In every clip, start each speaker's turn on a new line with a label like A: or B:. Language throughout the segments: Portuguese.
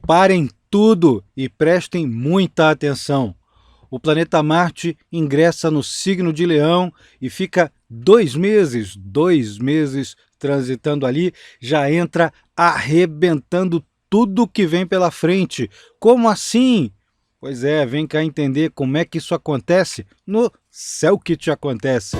A: Parem tudo e prestem muita atenção. O planeta Marte ingressa no signo de Leão e fica 2 meses, 2 meses transitando ali, já entra arrebentando tudo que vem pela frente. Como assim? Pois é, vem cá entender como é que isso acontece no Céu que te acontece.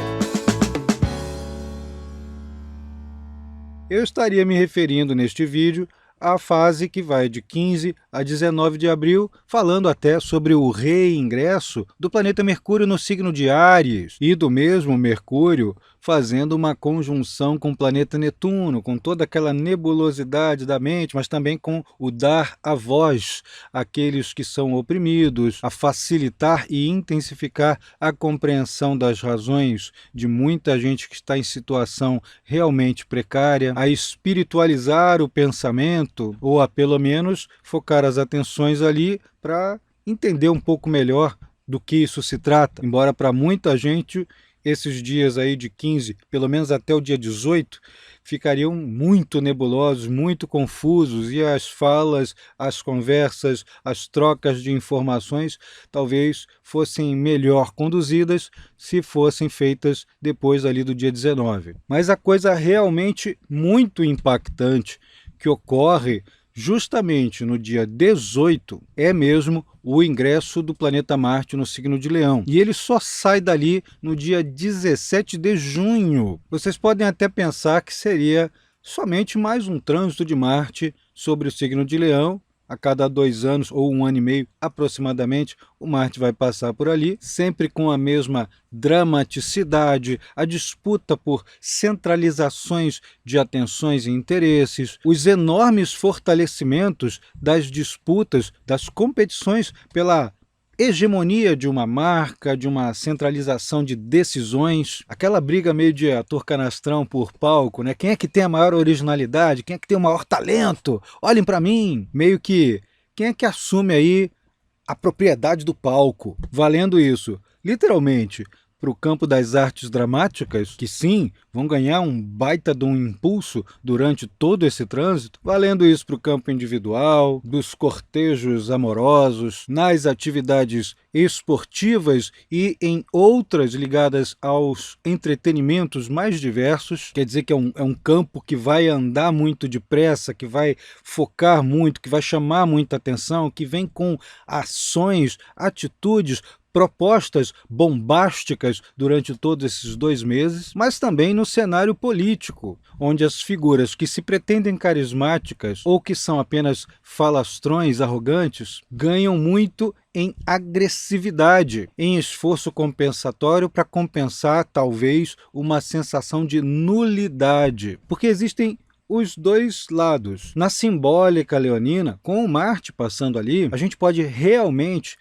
A: Eu estaria me referindo neste vídeo à fase que vai de 15 a 19 de abril, falando até sobre o reingresso do planeta Mercúrio no signo de Áries, e do mesmo Mercúrio fazendo uma conjunção com o planeta Netuno, com toda aquela nebulosidade da mente, mas também com o dar a voz àqueles que são oprimidos, a facilitar e intensificar a compreensão das razões de muita gente que está em situação realmente precária, a espiritualizar o pensamento, ou a pelo menos focar as atenções ali para entender um pouco melhor do que isso se trata. Embora para muita gente esses dias aí de 15, pelo menos até o dia 18, ficariam muito nebulosos, muito confusos, e as falas, as conversas, as trocas de informações talvez fossem melhor conduzidas se fossem feitas depois ali do dia 19. Mas a coisa realmente muito impactante que ocorre justamente no dia 18 é mesmo o ingresso do planeta Marte no signo de Leão. E ele só sai dali no dia 17 de junho. Vocês podem até pensar que seria somente mais um trânsito de Marte sobre o signo de Leão. A cada 2 anos ou 1 ano e meio aproximadamente, o Marte vai passar por ali, sempre com a mesma dramaticidade, a disputa por centralizações de atenções e interesses, os enormes fortalecimentos das disputas, das competições pela hegemonia de uma marca, de uma centralização de decisões, aquela briga meio de ator canastrão por palco, né? Quem é que tem a maior originalidade? Quem é que tem o maior talento? Olhem para mim! Meio que quem é que assume aí a propriedade do palco? Valendo isso, literalmente, para o campo das artes dramáticas, que sim, vão ganhar um baita de um impulso durante todo esse trânsito, valendo isso para o campo individual, dos cortejos amorosos, nas atividades esportivas e em outras ligadas aos entretenimentos mais diversos. Quer dizer que é um campo que vai andar muito depressa, que vai focar muito, que vai chamar muita atenção, que vem com ações, atitudes, propostas bombásticas durante todos esses 2 meses, mas também no cenário político, onde as figuras que se pretendem carismáticas ou que são apenas falastrões arrogantes ganham muito em agressividade, em esforço compensatório para compensar talvez uma sensação de nulidade, porque existem os dois lados. Na simbólica leonina, com o Marte passando ali, a gente pode realmente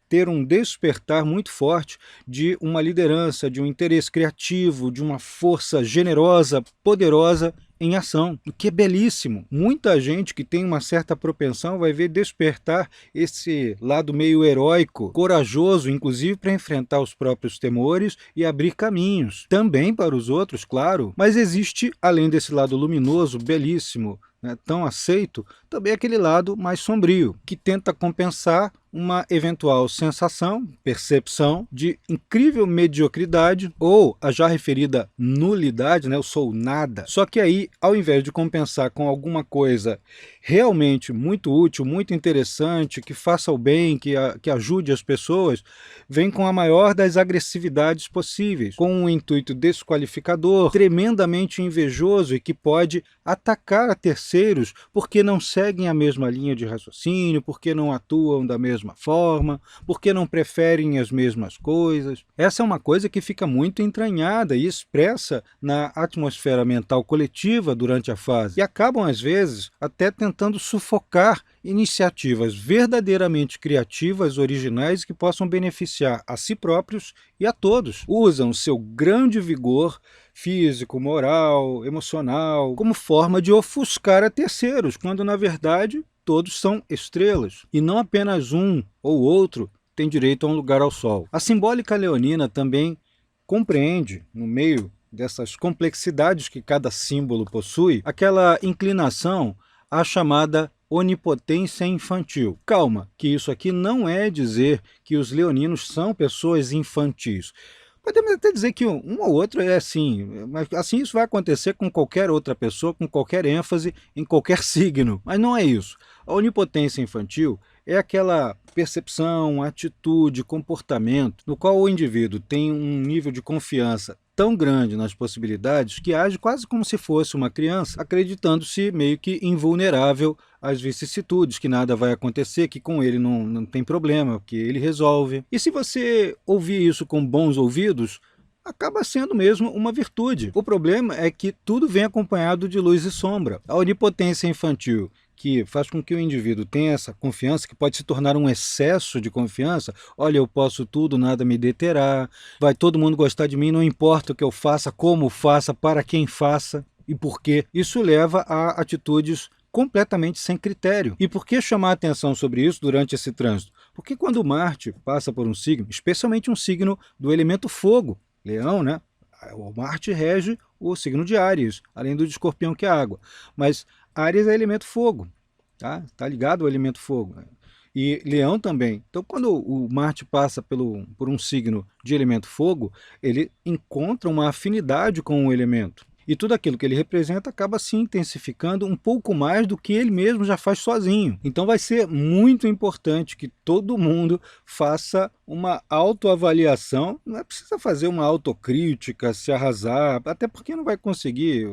A: ter um despertar muito forte de uma liderança, de um interesse criativo, de uma força generosa, poderosa em ação, o que é belíssimo. Muita gente que tem uma certa propensão vai ver despertar esse lado meio heróico, corajoso, inclusive para enfrentar os próprios temores e abrir caminhos, também para os outros, claro, mas existe, além desse lado luminoso, belíssimo, né, tão aceito, também aquele lado mais sombrio, que tenta compensar uma eventual sensação, percepção de incrível mediocridade ou a já referida nulidade, né? Eu sou nada. Só que aí, ao invés de compensar com alguma coisa realmente muito útil, muito interessante, que faça o bem, que ajude as pessoas, vem com a maior das agressividades possíveis, com um intuito desqualificador, tremendamente invejoso e que pode atacar a terceiros porque não seguem a mesma linha de raciocínio, porque não atuam da mesma forma, porque não preferem as mesmas coisas. Essa é uma coisa que fica muito entranhada e expressa na atmosfera mental coletiva durante a fase, e acabam às vezes até tentando sufocar iniciativas verdadeiramente criativas, originais, que possam beneficiar a si próprios e a todos. Usam seu grande vigor físico, moral, emocional, como forma de ofuscar a terceiros, quando na verdade todos são estrelas, e não apenas um ou outro tem direito a um lugar ao sol. A simbólica leonina também compreende, no meio dessas complexidades que cada símbolo possui, aquela inclinação à chamada onipotência infantil. Calma, que isso aqui não é dizer que os leoninos são pessoas infantis. Podemos até dizer que um ou outro é assim, mas assim isso vai acontecer com qualquer outra pessoa, com qualquer ênfase, em qualquer signo. Mas não é isso. A onipotência infantil é aquela percepção, atitude, comportamento no qual o indivíduo tem um nível de confiança tão grande nas possibilidades que age quase como se fosse uma criança, acreditando-se meio que invulnerável às vicissitudes, que nada vai acontecer, que com ele não tem problema, que ele resolve. E se você ouvir isso com bons ouvidos, acaba sendo mesmo uma virtude. O problema é que tudo vem acompanhado de luz e sombra. A onipotência infantil, que faz com que o indivíduo tenha essa confiança, que pode se tornar um excesso de confiança. Olha, eu posso tudo, nada me deterá, vai todo mundo gostar de mim, não importa o que eu faça, como faça, para quem faça e por quê. Isso leva a atitudes completamente sem critério. E por que chamar atenção sobre isso durante esse trânsito? Porque quando Marte passa por um signo, especialmente um signo do elemento fogo, Leão, né? O Marte rege o signo de Áries, além do de Escorpião, que é água. Mas Áries é elemento fogo, tá ligado ao elemento fogo. E Leão também. Então, quando o Marte passa por um signo de elemento fogo, ele encontra uma afinidade com o elemento. E tudo aquilo que ele representa acaba se intensificando um pouco mais do que ele mesmo já faz sozinho. Então vai ser muito importante que todo mundo faça uma autoavaliação. Não é preciso fazer uma autocrítica, se arrasar, até porque não vai conseguir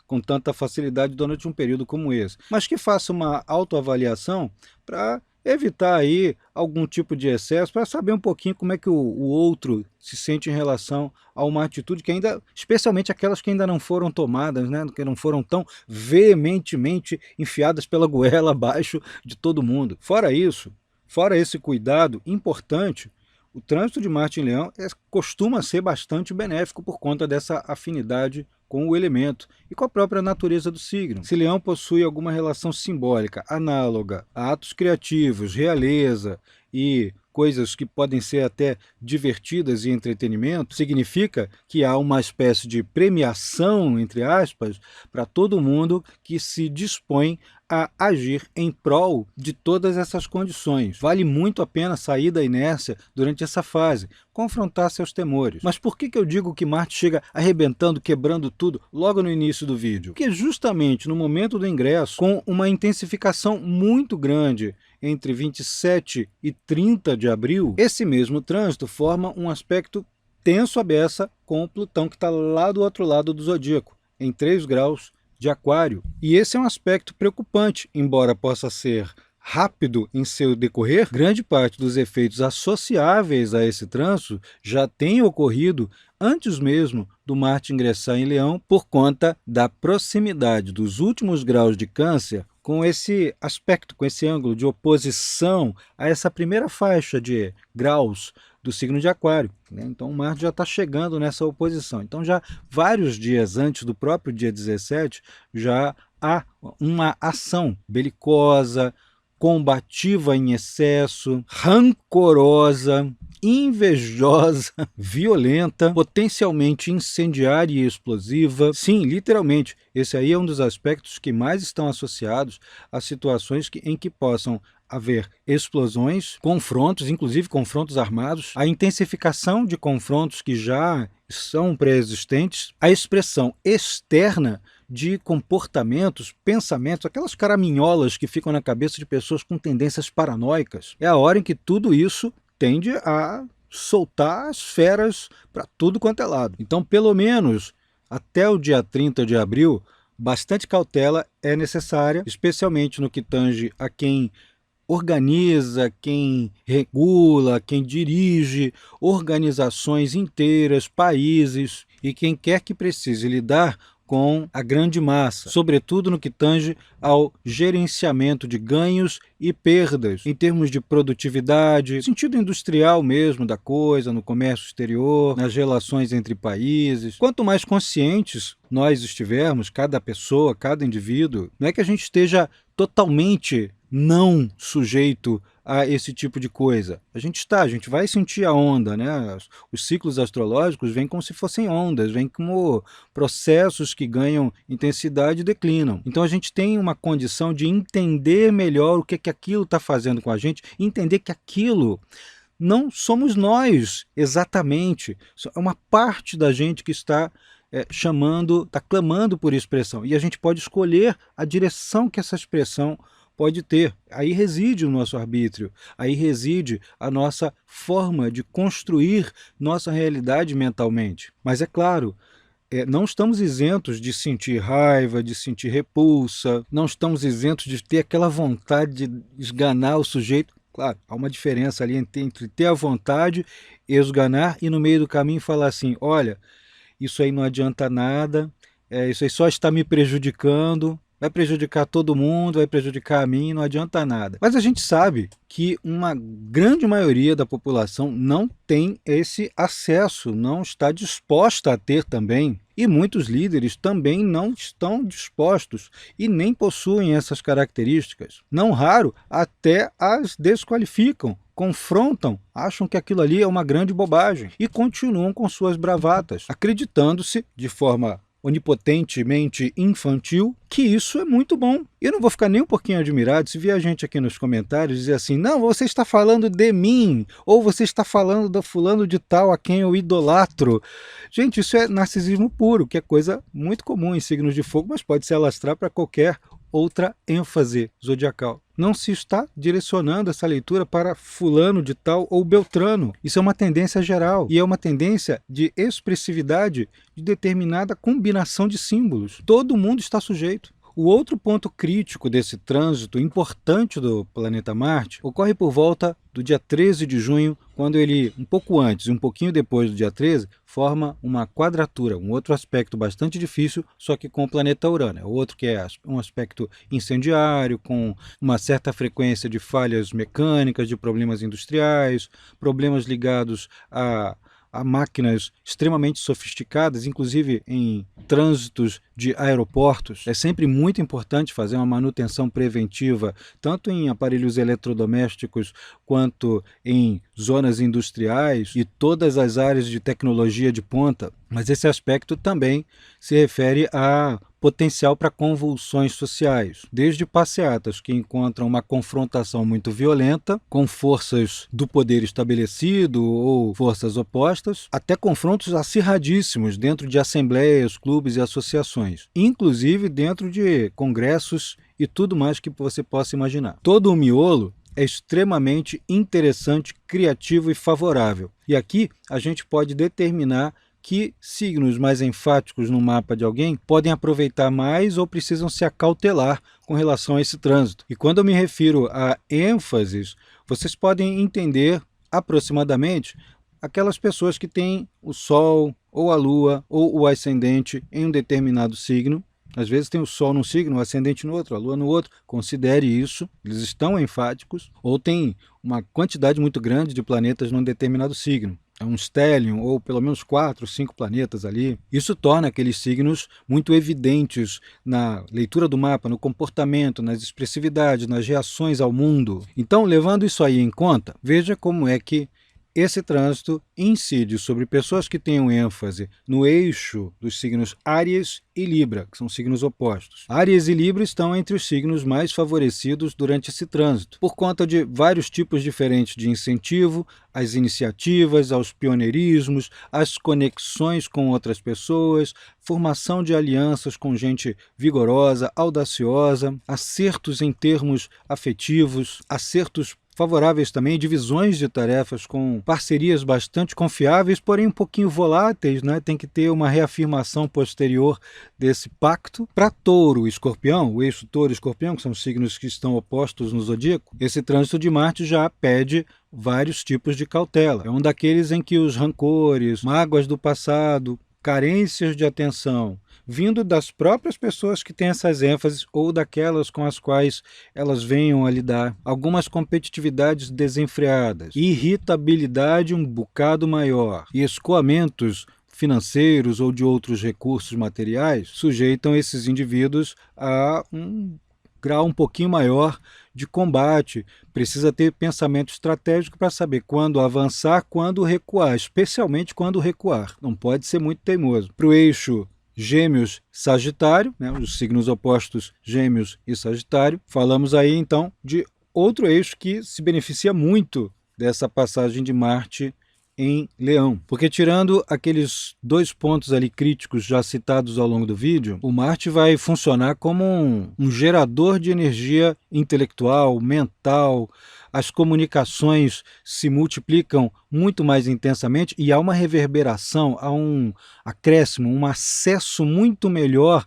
A: com tanta facilidade durante um período como esse. Mas que faça uma autoavaliação para evitar aí algum tipo de excesso, para saber um pouquinho como é que o outro se sente em relação a uma atitude que ainda, especialmente aquelas que ainda não foram tomadas, né, que não foram tão veementemente enfiadas pela goela abaixo de todo mundo. Fora isso, fora esse cuidado importante, o trânsito de Marte em Leão costuma ser bastante benéfico por conta dessa afinidade com o elemento e com a própria natureza do signo. Se Leão possui alguma relação simbólica análoga a atos criativos, realeza e coisas que podem ser até divertidas e entretenimento, significa que há uma espécie de premiação, entre aspas, para todo mundo que se dispõe a agir em prol de todas essas condições. Vale muito a pena sair da inércia durante essa fase, confrontar seus temores. Mas por que eu digo que Marte chega arrebentando, quebrando tudo logo no início do vídeo? Porque justamente no momento do ingresso, com uma intensificação muito grande entre 27 e 30 de abril, esse mesmo trânsito forma um aspecto tenso à beça com o Plutão, que está lá do outro lado do zodíaco, em 3 graus de Aquário. E esse é um aspecto preocupante, embora possa ser rápido em seu decorrer, grande parte dos efeitos associáveis a esse trânsito já tem ocorrido antes mesmo do Marte ingressar em Leão, por conta da proximidade dos últimos graus de Câncer com esse aspecto, com esse ângulo de oposição a essa primeira faixa de graus do signo de Aquário, né? Então o Marte já está chegando nessa oposição. Então já vários dias antes do próprio dia 17, já há uma ação belicosa, combativa em excesso, rancorosa, invejosa, violenta, potencialmente incendiária e explosiva. Sim, literalmente, esse aí é um dos aspectos que mais estão associados a situações em que possam haver explosões, confrontos, inclusive confrontos armados, a intensificação de confrontos que já são pré-existentes, a expressão externa de comportamentos, pensamentos, aquelas caraminholas que ficam na cabeça de pessoas com tendências paranoicas. É a hora em que tudo isso tende a soltar as feras para tudo quanto é lado. Então, pelo menos até o dia 30 de abril, bastante cautela é necessária, especialmente no que tange a quem organiza, quem regula, quem dirige organizações inteiras, países, e quem quer que precise lidar com a grande massa, sobretudo no que tange ao gerenciamento de ganhos e perdas, em termos de produtividade, sentido industrial mesmo da coisa, no comércio exterior, nas relações entre países. Quanto mais conscientes nós estivermos, cada pessoa, cada indivíduo, não é que a gente esteja totalmente não sujeito a esse tipo de coisa. A gente vai sentir a onda, né? Os ciclos astrológicos vêm como se fossem ondas, vêm como processos que ganham intensidade e declinam. Então a gente tem uma condição de entender melhor o que aquilo está fazendo com a gente, entender que aquilo não somos nós exatamente, é uma parte da gente que está chamando, está clamando por expressão, e a gente pode escolher a direção que essa expressão pode ter. Aí reside o nosso arbítrio, aí reside a nossa forma de construir nossa realidade mentalmente. Mas é claro, não estamos isentos de sentir raiva, de sentir repulsa, não estamos isentos de ter aquela vontade de esganar o sujeito. Claro, há uma diferença ali entre ter a vontade, esganar e no meio do caminho falar assim, olha, isso aí não adianta nada, isso aí só está me prejudicando, vai prejudicar todo mundo, vai prejudicar a mim, não adianta nada. Mas a gente sabe que uma grande maioria da população não tem esse acesso, não está disposta a ter também. E muitos líderes também não estão dispostos e nem possuem essas características. Não raro, até as desqualificam, confrontam, acham que aquilo ali é uma grande bobagem e continuam com suas bravatas, acreditando-se de forma onipotentemente infantil, que isso é muito bom. Eu não vou ficar nem um pouquinho admirado se vier a gente aqui nos comentários dizer assim, não, você está falando de mim, ou você está falando do fulano de tal a quem eu idolatro. Gente, isso é narcisismo puro, que é coisa muito comum em signos de fogo, mas pode se alastrar para qualquer outra ênfase zodiacal. Não se está direcionando essa leitura para fulano de tal ou beltrano. Isso é uma tendência geral e é uma tendência de expressividade de determinada combinação de símbolos. Todo mundo está sujeito. O outro ponto crítico desse trânsito importante do planeta Marte ocorre por volta do dia 13 de junho, quando ele, um pouco antes e um pouquinho depois do dia 13, forma uma quadratura, um outro aspecto bastante difícil, só que com o planeta Urano. O outro que é um aspecto incendiário, com uma certa frequência de falhas mecânicas, de problemas industriais, problemas ligados a máquinas extremamente sofisticadas, inclusive em trânsitos de aeroportos. É sempre muito importante fazer uma manutenção preventiva, tanto em aparelhos eletrodomésticos quanto em zonas industriais e todas as áreas de tecnologia de ponta. Mas esse aspecto também se refere a potencial para convulsões sociais, desde passeatas que encontram uma confrontação muito violenta com forças do poder estabelecido ou forças opostas, até confrontos acirradíssimos dentro de assembleias, clubes e associações, inclusive dentro de congressos e tudo mais que você possa imaginar. Todo o miolo é extremamente interessante, criativo e favorável. E aqui a gente pode determinar que signos mais enfáticos no mapa de alguém podem aproveitar mais ou precisam se acautelar com relação a esse trânsito. E quando eu me refiro a ênfases, vocês podem entender aproximadamente aquelas pessoas que têm o Sol, ou a Lua, ou o ascendente em um determinado signo. Às vezes tem o Sol num signo, o ascendente no outro, a Lua no outro. Considere isso, eles estão enfáticos, ou tem uma quantidade muito grande de planetas num determinado signo. É um stellium, ou pelo menos 4, 5 planetas ali. Isso torna aqueles signos muito evidentes na leitura do mapa, no comportamento, nas expressividades, nas reações ao mundo. Então, levando isso aí em conta, veja como é que esse trânsito incide sobre pessoas que tenham ênfase no eixo dos signos Áries e Libra, que são signos opostos. Áries e Libra estão entre os signos mais favorecidos durante esse trânsito, por conta de vários tipos diferentes de incentivo, às iniciativas, aos pioneirismos, às conexões com outras pessoas, formação de alianças com gente vigorosa, audaciosa, acertos em termos afetivos, acertos favoráveis também, divisões de tarefas com parcerias bastante confiáveis, porém um pouquinho voláteis, né? Tem que ter uma reafirmação posterior desse pacto. Para Touro e Escorpião, o eixo Touro e Escorpião, que são signos que estão opostos no zodíaco, esse trânsito de Marte já pede vários tipos de cautela. É um daqueles em que os rancores, mágoas do passado, carências de atenção, vindo das próprias pessoas que têm essas ênfases ou daquelas com as quais elas venham a lidar, algumas competitividades desenfreadas, irritabilidade um bocado maior e escoamentos financeiros ou de outros recursos materiais sujeitam esses indivíduos a um grau um pouquinho maior de combate, precisa ter pensamento estratégico para saber quando avançar, quando recuar, especialmente quando recuar, não pode ser muito teimoso. Para o eixo Gêmeos-Sagitário, né, os signos opostos Gêmeos e Sagitário, falamos aí então de outro eixo que se beneficia muito dessa passagem de Marte em Leão, porque tirando aqueles 2 pontos ali críticos já citados ao longo do vídeo, o Marte vai funcionar como um gerador de energia intelectual, mental, as comunicações se multiplicam muito mais intensamente e há uma reverberação, há um acréscimo, um acesso muito melhor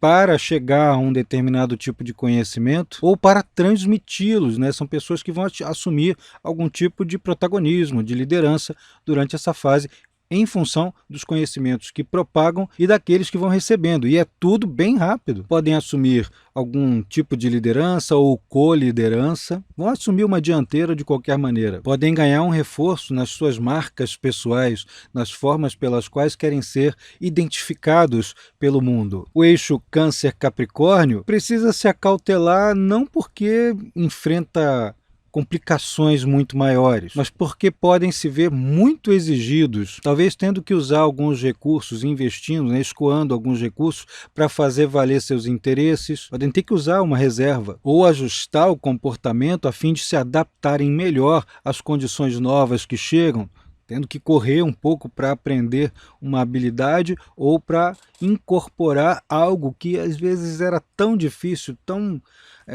A: para chegar a um determinado tipo de conhecimento ou para transmiti-los, né? São pessoas que vão assumir algum tipo de protagonismo, de liderança durante essa fase, em função dos conhecimentos que propagam e daqueles que vão recebendo. E é tudo bem rápido. Podem assumir algum tipo de liderança ou co-liderança, vão assumir uma dianteira de qualquer maneira. Podem ganhar um reforço nas suas marcas pessoais, nas formas pelas quais querem ser identificados pelo mundo. O eixo Câncer-Capricórnio precisa se acautelar não porque enfrenta complicações muito maiores, mas porque podem se ver muito exigidos, talvez tendo que usar alguns recursos, investindo, né, escoando alguns recursos para fazer valer seus interesses, podem ter que usar uma reserva ou ajustar o comportamento a fim de se adaptarem melhor às condições novas que chegam, tendo que correr um pouco para aprender uma habilidade ou para incorporar algo que às vezes era tão difícil, tão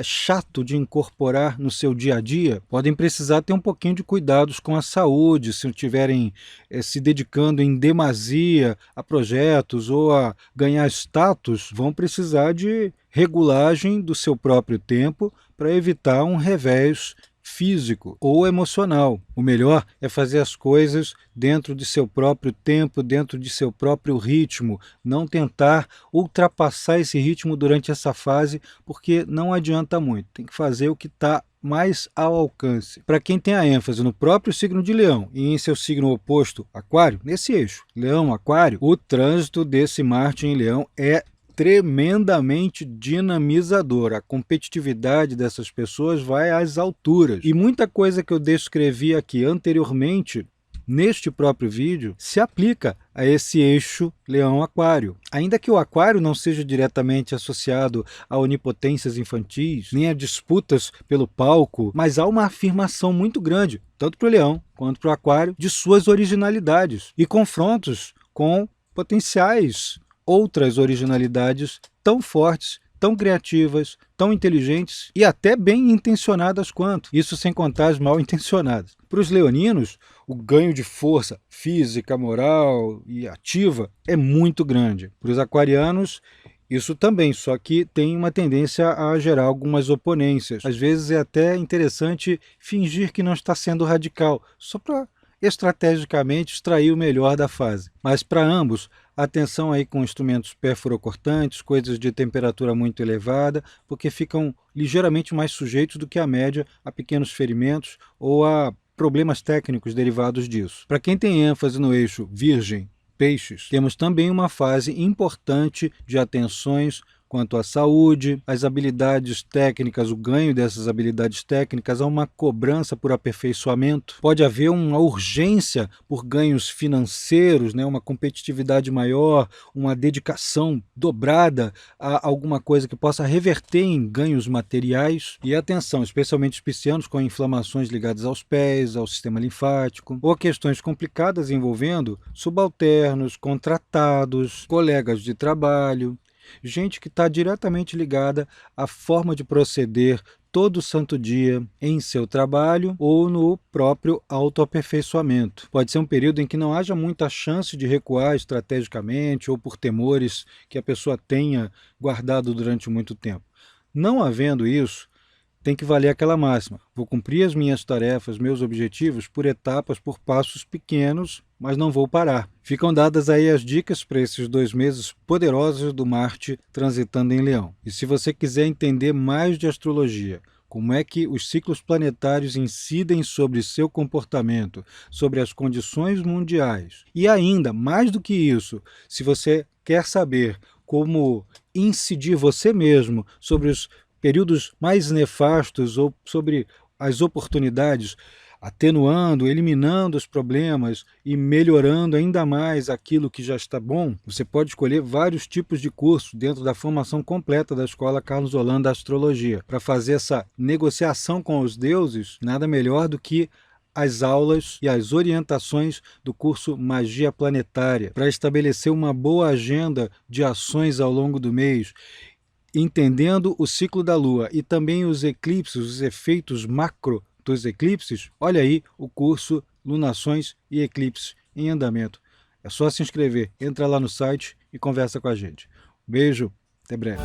A: chato de incorporar no seu dia a dia. Podem precisar ter um pouquinho de cuidados com a saúde, se estiverem se dedicando em demasia a projetos ou a ganhar status, vão precisar de regulagem do seu próprio tempo para evitar um revés físico ou emocional. O melhor é fazer as coisas dentro de seu próprio tempo, dentro de seu próprio ritmo, não tentar ultrapassar esse ritmo durante essa fase, porque não adianta muito. Tem que fazer o que está mais ao alcance. Para quem tem a ênfase no próprio signo de Leão e em seu signo oposto, Aquário, nesse eixo, Leão-Aquário, o trânsito desse Marte em Leão é tremendamente dinamizador. A competitividade dessas pessoas vai às alturas. E muita coisa que eu descrevi aqui anteriormente, neste próprio vídeo, se aplica a esse eixo Leão-Aquário. Ainda que o Aquário não seja diretamente associado a onipotências infantis, nem a disputas pelo palco, mas há uma afirmação muito grande, tanto para o Leão quanto para o Aquário, de suas originalidades e confrontos com potenciais outras originalidades tão fortes, tão criativas, tão inteligentes e até bem intencionadas quanto. Isso sem contar as mal intencionadas. Para os leoninos, o ganho de força física, moral e ativa é muito grande. Para os aquarianos, isso também, só que tem uma tendência a gerar algumas oponências. Às vezes é até interessante fingir que não está sendo radical, só para estrategicamente extrair o melhor da fase. Mas para ambos, atenção aí com instrumentos perfuracortantes, coisas de temperatura muito elevada, porque ficam ligeiramente mais sujeitos do que a média a pequenos ferimentos ou a problemas técnicos derivados disso. Para quem tem ênfase no eixo Virgem, Peixes, temos também uma fase importante de atenções quanto à saúde, as habilidades técnicas, o ganho dessas habilidades técnicas, há uma cobrança por aperfeiçoamento. Pode haver uma urgência por ganhos financeiros, né? Uma competitividade maior, uma dedicação dobrada a alguma coisa que possa reverter em ganhos materiais. E atenção, especialmente os piscianos com inflamações ligadas aos pés, ao sistema linfático, ou questões complicadas envolvendo subalternos, contratados, colegas de trabalho, gente que está diretamente ligada à forma de proceder todo santo dia em seu trabalho ou no próprio autoaperfeiçoamento. Pode ser um período em que não haja muita chance de recuar estrategicamente ou por temores que a pessoa tenha guardado durante muito tempo. Não havendo isso, tem que valer aquela máxima. Vou cumprir as minhas tarefas, meus objetivos por etapas, por passos pequenos, mas não vou parar. Ficam dadas aí as dicas para esses 2 meses poderosos do Marte transitando em Leão. E se você quiser entender mais de astrologia, como é que os ciclos planetários incidem sobre seu comportamento, sobre as condições mundiais, e ainda, mais do que isso, se você quer saber como incidir você mesmo sobre os períodos mais nefastos ou sobre as oportunidades, atenuando, eliminando os problemas e melhorando ainda mais aquilo que já está bom, você pode escolher vários tipos de cursos dentro da formação completa da Escola Carlos Holanda Astrologia. Para fazer essa negociação com os deuses, nada melhor do que as aulas e as orientações do curso Magia Planetária, para estabelecer uma boa agenda de ações ao longo do mês, entendendo o ciclo da Lua e também os eclipses, os efeitos macro dos eclipses. Olha aí o curso Lunações e Eclipses em Andamento. É só se inscrever, entra lá no site e conversa com a gente. Beijo, até breve.